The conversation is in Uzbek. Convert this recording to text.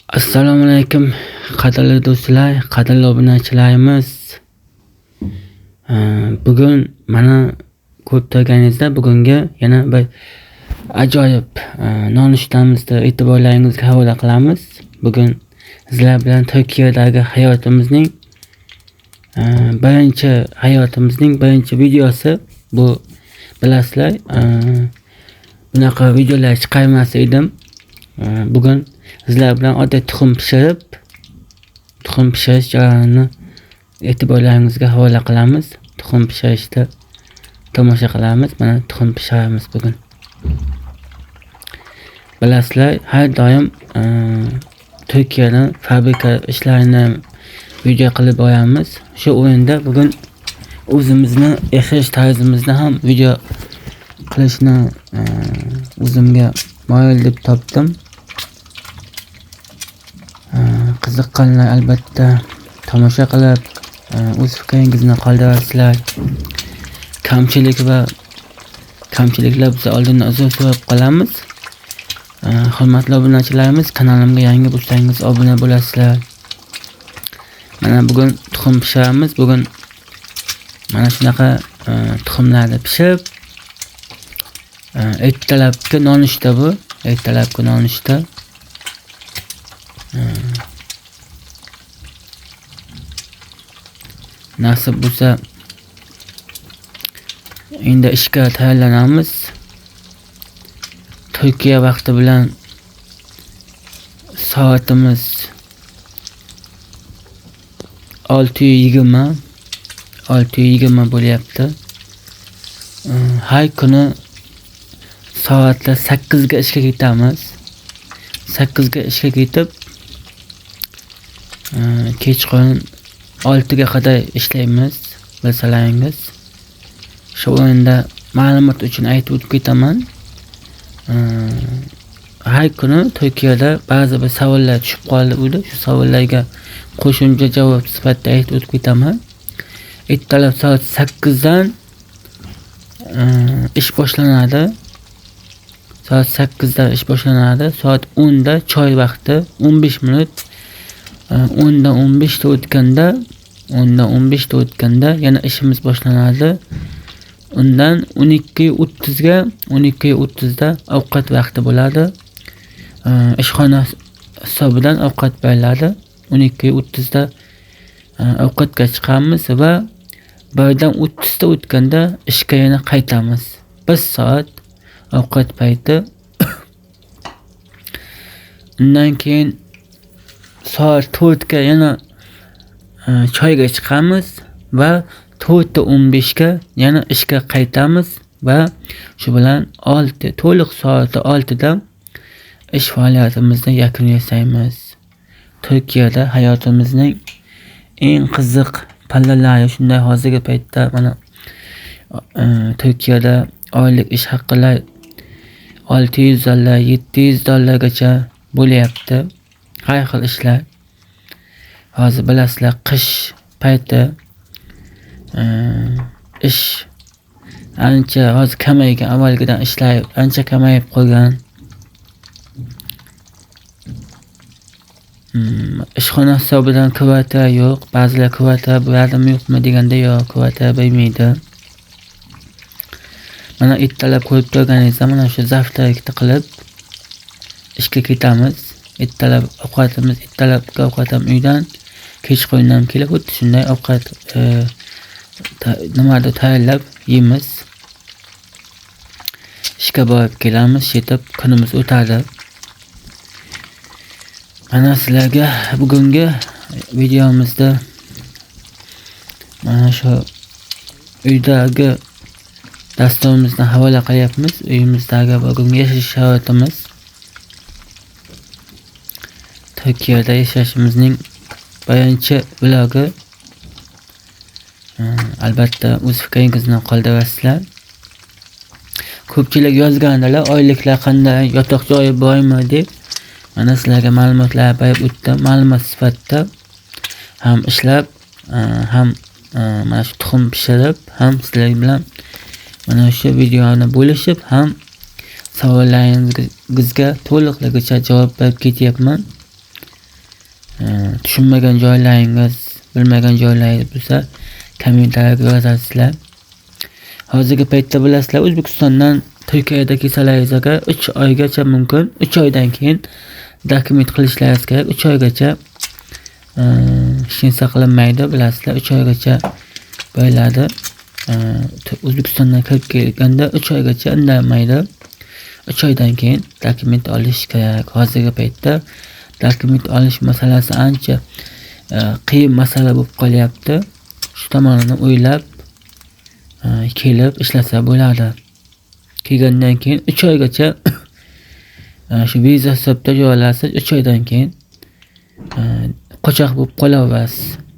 Assalomu alaykum qadrli do'stlar, qadrli obunachilarimiz. Bugun mana ko'rib turganingizda bugungi yana bir ajoyib nonushtamizni e'tiborlaringizga havola qilamiz. Bugun sizlar bilan Turkiyadagi hayotimizning birinchi videosi bu. Bilasizlar, bunaqa videolar chiqarmas edim. Bugun sizlar bilan oddiy tuxum pishirish jarayonini e'tiborlaringizga havola qilamiz. Tuxum pishirishni tomosha qilamiz. Mana tuxum pishiramiz bugun. Bilasizlar, har doim Turkiyada fabrika ishlarini video qilib boramiz. Shu o'rinda bugun o'zimizni yashash tarzimizni ham video qilishni o'zimga moyil deb topdim. Qiziqqanlar albatta tomosha qilib o'z fikringizni qoldirasizlar. Kamchiliklar biz oldindan uzr so'rab qolamiz. Hurmatli obunachilarimiz, kanalimga yangi bo'lsangiz obuna bo'lasizlar. Mana bugun tuxum pishiramiz. Bugun mana shunaqa tuxumlarni pishirib, ertalabki nonushta bu. Ertalabki nonushta. Nasib bo'lsa endi ishga tayyorlanamiz. Turkiya vaqti bilan soatimiz 6:20 bo'lyapti. Har kuni soatlar 8 ga ishga ketamiz. 8 ga ishga ketib, kechqurun 6 ga qadar ishlaymiz, bilsalaringiz. Shu o'rinda ma'lumot uchun aytib o'tib ketaman. Har kuni Turkiyada ba'zi bir savollar tushib qoldi. Shu savollarga qo'shimcha javob sifatida aytib o'tib ketaman. Ertalab soat 8 dan ish boshlanadi. Soat 8 da ish boshlanadi. Soat 10 da choy vaqti, 15 minut. 10 dan 15 ta o'tganda yana ishimiz boshlanadi. Undan 12:30 da ovqat vaqti bo'ladi. Ishxona hisobidan ovqat beriladi. 12:30 da ovqatga chiqamiz va 1 dan 30 ta o'tganda ishga yana qaytamiz. 1 soat ovqat payti. Undan keyin soat 4 ga yana choyga chiqamiz va 4:15 ga yana ishga qaytamiz va shu bilan to'liq soati 6 da ish faoliyatimizni yakun yasaymiz. Turkiyada hayotimizning eng qiziq pallalari shunday. Hozirgi paytda mana Turkiyada oylik ish haqilar $600, $700gacha bo'lyapti. Har xil ishlar. Hozir bilasizlar, qish payti ish ancha hozir kamaygan, avvalgidan ishlar ancha kamayib qolgan. Ishxona hisobidan kvota yo'q. Ba'zilar kvota beradimi yo'qmi deganda yo'q, kvota bermaydi. Mana ertalab ko'rib turganingizda mana shu zavtrakni qilib ishga ketamiz. Ertalabki ovqatim uydan, kechqurun kelib xuddi shunday ovqat nimadir tayyorlab yeymiz. Ishga borib kelamiz, yetib kunimiz o'tadi. Mana sizlarga bugungi videomizda mana shu uydagi dasturimizni havola qilyapmiz. Uyimizdagi bugungi yashash sharoitimiz. Turkiyada yashashimizning birinchi vlogi. Albatta o'z fikringizni qoldirasizlar. Ko'pchilik yozgandilar, oyliklar qanday, yotoq joyi bormi deb. Mana sizlarga ma'lumotlar berib o'tdim. Ma'lumot sifatida ham ishlab, ham mana shu tuxum pishirib, ham sizlar bilan mana shu videoni bo'lishib, ham savollaringizga to'liqligicha javob berib ketyapman. tushunmagan joylaringiz, bilmagan joylaringiz bo'lsa kommentariyga yozasizlar. Hozirgi paytda bilasizlar, O'zbekistondan Turkiyaga kelsalaringizga 3 oygacha mumkin. 3 oydan keyin dokument qilishlaringiz kerak. 3 oygacha hech narsa qilinmaydi, bilasizlar. 3 oygacha bo'ladi. O'zbekistondan kirib kelganda 3 oygacha indamaydi. 3 oydan keyin dokument olish kerak. Hozirgi paytda dokument olish masalasi ancha qiyin masala bo'lib qolyapti. Shu tomonini o'ylab kelib ishlasa bo'ladi. Kelgandan keyin 3 oygacha shu viza hisobda joylasiz. 3 oydan keyin qochoq bo'lib qolaverasiz.